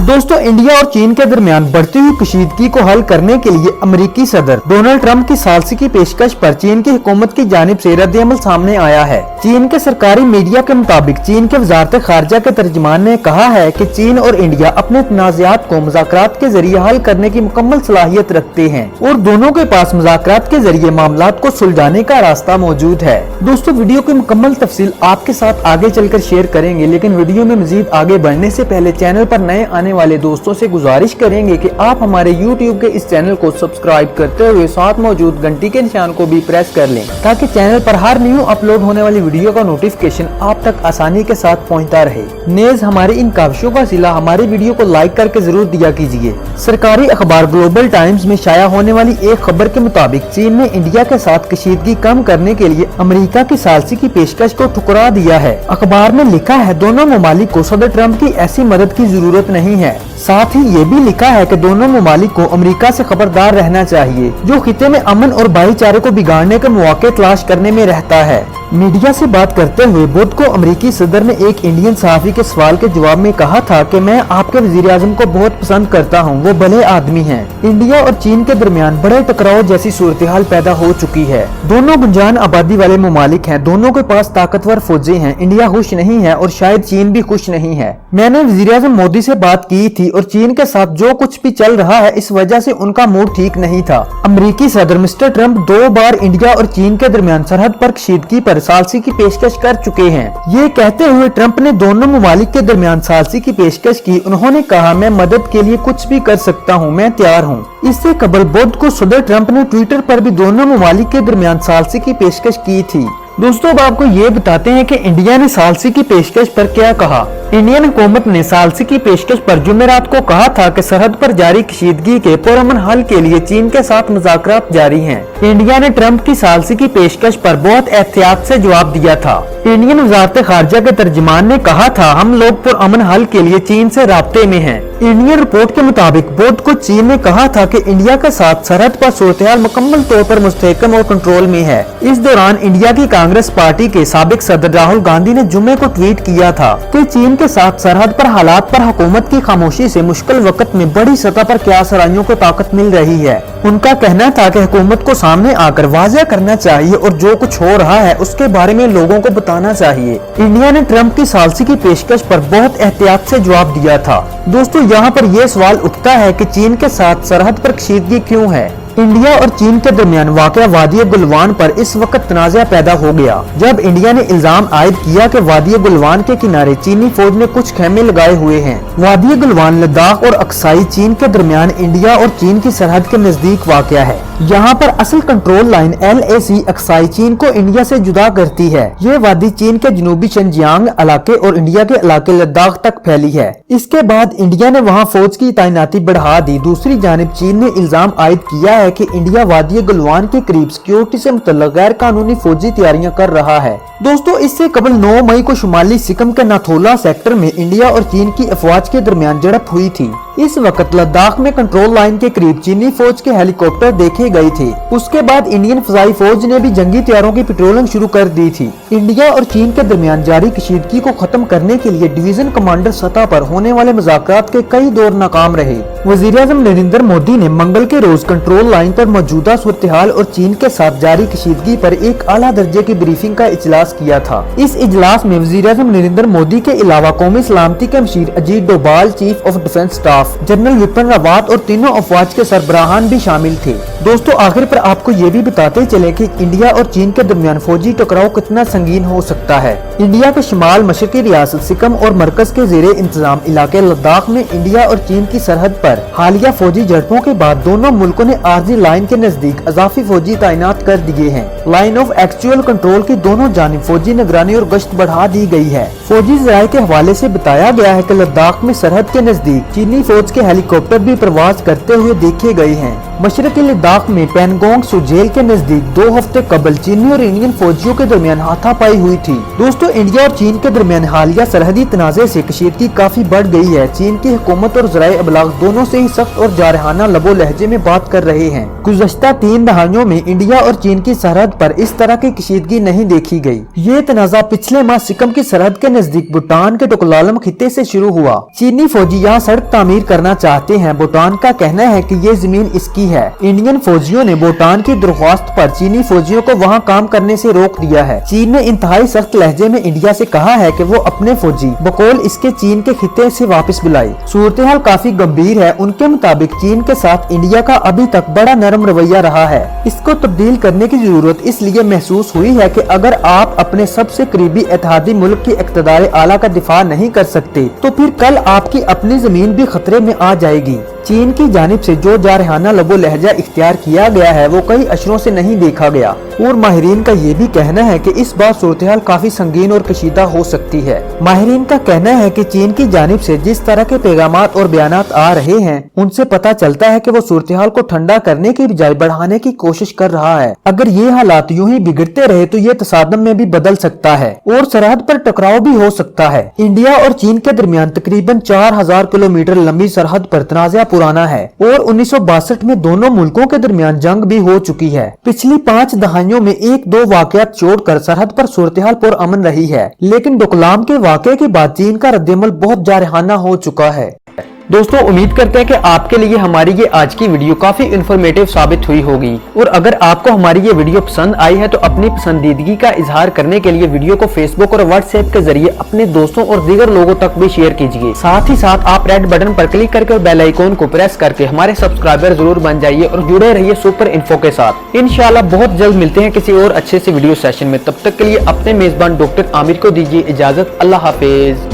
दोस्तों, इंडिया और चीन के दरमियान बढ़ती हुई कशीदगी को हल करने के लिए अमेरिकी सदर डोनाल्ड ट्रंप की सालसी की पेशकश पर चीन की हुकूमत की जानिब से रद्द-ए-अमल सामने आया है। चीन के सरकारी मीडिया के मुताबिक चीन के वजारत खारजा के तर्जुमान ने कहा है कि चीन और इंडिया अपने तनाज़ात को मुज़ाकरात के जरिए हल करने की मुकम्मल सलाहियत रखते हैं और दोनों के पास मुज़ाकरात के जरिए मामलात को सुलझाने का रास्ता मौजूद है। दोस्तों, वीडियो की मुकम्मल तफसील आपके साथ आगे चलकर शेयर करेंगे, लेकिन वीडियो में मजीद आगे बढ़ने से पहले चैनल पर नए आने वाले दोस्तों से गुजारिश करेंगे कि आप हमारे YouTube के इस चैनल को सब्सक्राइब करते हुए साथ मौजूद घंटी के निशान को भी प्रेस कर लें, ताकि चैनल पर हर न्यू अपलोड होने वाली वीडियो का नोटिफिकेशन आप तक आसानी के साथ पहुंचता रहे। नेज़ हमारी इन काविशों का सिला हमारे वीडियो को लाइक करके जरूर दिया कीजिए। सरकारी अखबार ग्लोबल टाइम्स में शाया होने वाली एक खबर के मुताबिक चीन ने इंडिया के साथ कशीदगी कम करने के लिए अमेरिका की सालसी की पेशकश को ठुकरा दिया है। अखबार में लिखा है, दोनों ममालिक को सदर ट्रंप की ऐसी मदद की जरूरत नहीं है। साथ ही ये भी लिखा है कि दोनों ममालिक को अमेरिका से खबरदार रहना चाहिए, जो खिते में अमन और भाईचारे को बिगाड़ने के मौके तलाश करने में रहता है। मीडिया से बात करते हुए बुध को अमेरिकी सदर ने एक इंडियन सहाफी के सवाल के जवाब में कहा था कि मैं आपके वजीर आजम को बहुत पसंद करता हूं, वो भले आदमी हैं। इंडिया और चीन के दरमियान बड़े टकराव जैसी सूरत हाल पैदा हो चुकी है। दोनों गुंजान आबादी वाले ममालिक हैं, दोनों के पास ताकतवर फौजें हैं। इंडिया खुश नहीं है और शायद चीन भी खुश नहीं है। मैंने वजीर आजम मोदी से बात की थी और चीन के साथ जो कुछ भी चल रहा है इस वजह से उनका मूड ठीक नहीं था। अमेरिकी सदर मिस्टर ट्रंप 2 बार इंडिया और चीन के दरमियान सरहद पर कशीदगी पर सालसी की पेशकश कर चुके हैं। ये कहते हुए ट्रंप ने दोनों ममालिक के दरमियान सालसी की पेशकश की। उन्होंने कहा, मैं मदद के लिए कुछ भी कर सकता हूँ, मैं तैयार हूँ। इससे कबल बुध को सदर ट्रंप ने ट्विटर पर भी दोनों ममालिक के दरमियान सालसी की पेशकश की थी। दोस्तों, अब आपको ये बताते हैं कि इंडिया ने सालसी की पेशकश पर क्या कहा। इंडियन हुकूमत ने सालसी की पेशकश पर जुमेरात को कहा था कि सरहद पर जारी कशीदगी के पुरअमन हल के लिए चीन के साथ मुज़ाकरात जारी हैं। इंडिया ने ट्रंप की सालसी की पेशकश पर बहुत एहतियात से जवाब दिया था। इंडियन वजारत खारजा के तर्जुमान ने कहा था, हम लोग पुरअमन हल के लिए चीन से राब्ते में हैं। इंडियन रिपोर्ट के मुताबिक बुध को चीन ने कहा था कि इंडिया के साथ सरहद पर सूरत-ए-हाल मुकम्मल तौर पर मुस्तहकम और कंट्रोल में है। इस दौरान इंडिया की कांग्रेस पार्टी के साबिक सदर राहुल गांधी ने जुमे को ट्वीट किया था कि चीन के साथ सरहद पर हालात पर हुकूमत की खामोशी से मुश्किल वक्त में बड़ी सतह पर क्यासराइयों को ताकत मिल रही है। उनका कहना था कि हुकूमत को सामने आकर वाज़ेह करना चाहिए और जो कुछ हो रहा है उसके बारे में लोगों को बताना चाहिए। इंडिया ने ट्रंप की सालसी की पेशकश पर बहुत एहतियात से जवाब दिया था। दोस्तों, यहाँ पर यह सवाल उठता है कि चीन के साथ सरहद पर कशीदगी क्यों है। इंडिया और चीन के दरमियान वाक़या वादी गुलवान पर इस वक्त तनाज़ा पैदा हो गया, जब इंडिया ने इल्जाम आयद किया कि वादी गुलवान के किनारे चीनी फौज ने कुछ खेमे लगाए हुए हैं। वादी गुलवान लद्दाख और अक्साई चीन के दरमियान इंडिया और चीन की सरहद के नजदीक वाक़या है। यहाँ पर असल कंट्रोल लाइन LAC अक्साई चीन को इंडिया से जुदा करती है। ये वादी चीन के जनूबी शिनजियांग इलाके और इंडिया के इलाके लद्दाख तक फैली है। इसके बाद इंडिया ने वहाँ फौज की तैनाती बढ़ा दी। दूसरी जानिब चीन ने इल्जाम आयद किया है कि इंडिया वादी गुलवान के करीब सिक्योरिटी से मुतल्लक गैर कानूनी फौजी तैयारियां कर रहा है। दोस्तों, इससे कबल 9 मई को शुमाली सिक्किम के नाथोला सेक्टर में इंडिया और चीन की अफवाज के दरमियान झड़प हुई थी। इस वक्त लद्दाख में कंट्रोल लाइन के करीब चीनी फौज के हेलीकॉप्टर देखे गए थे। उसके बाद इंडियन फजाई फौज ने भी जंगी तैयारों की पेट्रोलिंग शुरू कर दी थी। इंडिया और चीन के दरमियान जारी कशीदगी को खत्म करने के लिए डिवीजन कमांडर सतह पर होने वाले मुज़ाकरात के कई दौर नाकाम रहे। वज़ीर आज़म नरेंद्र मोदी ने मंगल के रोज कंट्रोल लाइन पर मौजूदा सूरत-ए-हाल और चीन के साथ जारी कशीदगी पर एक आला दर्जे की ब्रीफिंग का इजलास किया था। इस इजलास में वज़ीर आज़म नरेंद्र मोदी के अलावा कौमी सलामती के machine Ajit Doval, chief of defence staff general Vipin Rawat और तीनों अफवाज के सरबराहान भी शामिल थे। दोस्तों, आखिर पर आपको ये भी बताते चले कि इंडिया और चीन के दरमियान फौजी टकराव कितना संगीन हो सकता है। इंडिया के शिमाल मशरकी रियासत सिक्किम और मरकज के ज़ेरे इंतजाम इलाके लद्दाख में इंडिया और चीन की सरहद पर हालिया फौजी झड़पों के बाद दोनों मुल्कों ने आर्जी लाइन के नजदीक अजाफी फौजी तैनात कर दिए हैं। लाइन ऑफ एक्चुअल कंट्रोल की दोनों जानिब फौजी निगरानी और गश्त बढ़ा दी गई है। फौजी ज़राए के हवाले से बताया गया है कि लद्दाख में सरहद के नजदीक चीनी फौज के हेलीकॉप्टर भी प्रवास करते हुए देखे गए हैं। मशरकी लद्दाख में पैनगोंग सुजेल के नजदीक 2 हफ्ते कबल चीनी और इंडियन फौजियों के दरमियान हाथापाई हुई थी। दोस्तों, इंडिया और चीन के दरमियान हालिया सरहदी तनाज़े से कशीदगी काफी बढ़ गई है। चीन की हुकूमत और ज़राए अबलाग दोनों से ही सख्त और जारहाना लबो लहजे में बात कर रहे हैं। गुज़श्ता 3 दहाइयों में इंडिया और चीन की सरहद पर इस तरह की कशीदगी नहीं देखी गई। ये तनाज़ा पिछले माह सिक्किम की सरहद के नजदीक भूटान के डोकलाम खित्ते से शुरू हुआ। चीनी फौजी यहाँ सड़क तामीर करना चाहते हैं। भूटान का कहना है कि ये जमीन इसकी है। इंडियन फौजियों ने भूटान की दरख्वास्त पर चीनी फौजियों को वहाँ काम करने से रोक दिया है। चीन ने इंतहाई सख्त लहजे में इंडिया से कहा है कि वो अपने फौजी बकौल इसके चीन के खित्ते से वापस बुलाए। सूरत हाल काफी गंभीर है। उनके मुताबिक चीन के साथ इंडिया का अभी तक बड़ा नरम रवैया रहा है। इसको तब्दील करने की जरूरत इसलिए महसूस हुई है कि अगर आप अपने सबसे करीबी इत्तेहादी मुल्क की इक़्तिदार आला का दिफा नहीं कर सकते तो फिर कल आपकी अपनी जमीन भी खतरे में आ जाएगी। चीन की जानिब से जो जारहाना लबो लहजा इख्तियार किया गया है वो कई अशरों से नहीं देखा गया और माहिरीन का ये भी कहना है कि इस बार सूरत हाल काफी संगीन और कशीदा हो सकती है। माहिरीन का कहना है कि चीन की जानिब से जिस तरह के पैगामात और बयानात आ रहे हैं उनसे पता चलता है कि वो सूरत हाल को ठंडा करने की बजाय बढ़ाने की कोशिश कर रहा है। अगर ये हालात यूं ही बिगड़ते रहे तो ये तसादम में भी बदल सकता है और सरहद पर टकराव भी हो सकता है। इंडिया और चीन के दरमियान तकरीबन 4000 किलोमीटर लंबी सरहद पर तनाज़ा पुराना है और 1962 में दोनों मुल्कों के दरमियान जंग भी हो चुकी है। पिछली 5 दहाइयों में 1-2 वाकयात छोड़कर सरहद पर सूरत हाल पुरअमन रही है, लेकिन डोकलाम के वाकये के बाद चीन का रद्देअमल बहुत जारहाना हो चुका है। दोस्तों, उम्मीद करते हैं कि आपके लिए हमारी ये आज की वीडियो काफी इन्फॉर्मेटिव साबित हुई होगी और अगर आपको हमारी ये वीडियो पसंद आई है तो अपनी पसंदीदगी का इजहार करने के लिए वीडियो को फेसबुक और व्हाट्सएप के जरिए अपने दोस्तों और दीगर लोगों तक भी शेयर कीजिए। साथ ही साथ आप रेड बटन पर क्लिक करके और बेल आइकॉन को प्रेस करके हमारे सब्सक्राइबर जरूर बन जाइए और जुड़े रहिए सुपर इन्फो के साथ। इंशाल्लाह बहुत जल्द मिलते हैं किसी और अच्छे से वीडियो सेशन में। तब तक के लिए अपने मेजबान डॉक्टर आमिर को दीजिए इजाजत। अल्लाह हाफिज।